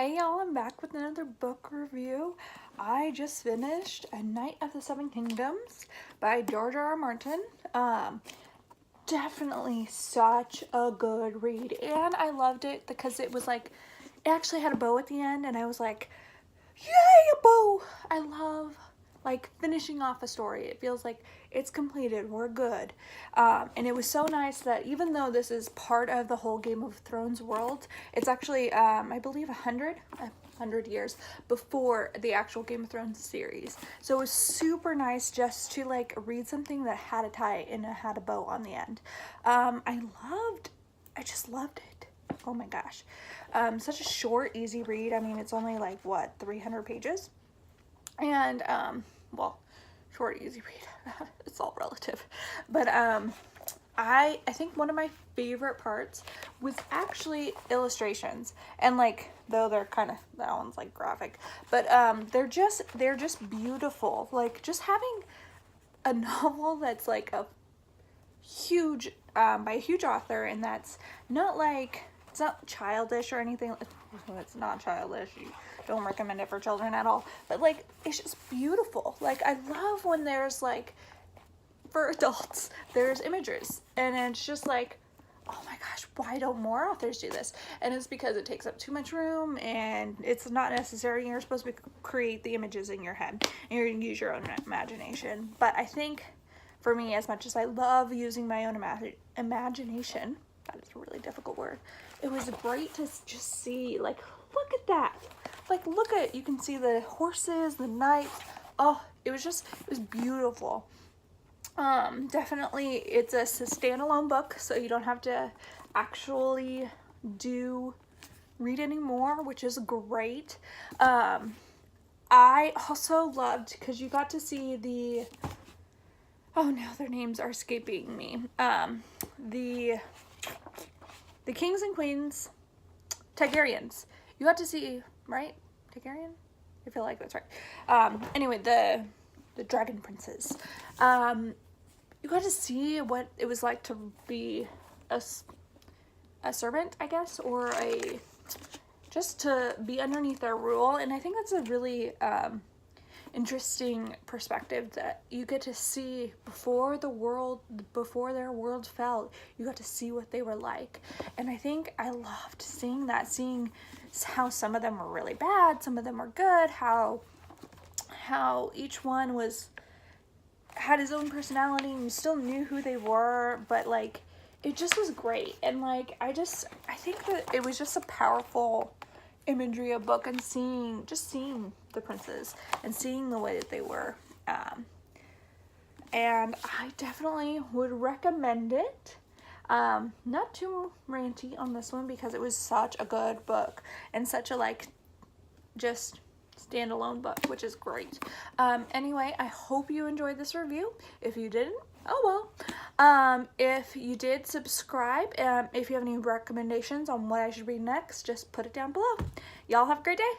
Hey y'all, I'm back with another book review. I just finished A Knight of the Seven Kingdoms by George R. R. Martin. Definitely such a good read, and I loved it because it was like, it actually had a bow at the end, and I was like, yay, a bow! I love like finishing off a story. It feels like it's completed, we're good. And it was so nice that even though this is part of the whole Game of Thrones world, it's actually I believe 100 years before the actual Game of Thrones series. So it was super nice just to like read something that had a tie and it had a bow on the end. I just loved it. Oh my gosh. Such a short, easy read. I mean, it's only like, what, 300 pages? And, well, short, easy read. It's all relative. But, I think one of my favorite parts was actually illustrations. And, like, though they're kind of, that one's, like, graphic. But, they're just beautiful. Like, just having a novel that's, like, a huge, by a huge author, and that's not, like, it's not childish or anything. It's not childish. You don't recommend it for children at all. But, like, it's just beautiful. Like, I love when there's, like, for adults, there's images. And it's just like, oh my gosh, why don't more authors do this? And it's because it takes up too much room and it's not necessary. You're supposed to create the images in your head and you're going to use your own imagination. But I think for me, as much as I love using my own imagination, that is a really difficult word, it was great to just see, like, look at that. Like, look at, you can see the horses, the knights. Oh, it was beautiful. Definitely, it's a standalone book, so you don't have to actually read anymore, which is great. I also loved, because you got to see the, oh no, their names are escaping me. The kings and queens, Targaryens. You got to see, right? Targaryen? I feel like that's right. Anyway, the dragon princes. You got to see what it was like to be a servant, I guess, or just to be underneath their rule. And I think that's a really interesting perspective that you get to see before their world fell. You got to see what they were like. And I think I loved seeing that, seeing how some of them were really bad, some of them were good, how each one had his own personality and you still knew who they were, but like it just was great. And like I think that it was just a powerful imagery of book, and seeing the princes and seeing the way that they were, and I definitely would recommend it. Not too ranty on this one because it was such a good book and such a like just standalone book, which is great. Anyway, I hope you enjoyed this review. If you didn't, oh well. If you did, subscribe. If you have any recommendations on what I should read next, just put it down below. Y'all have a great day.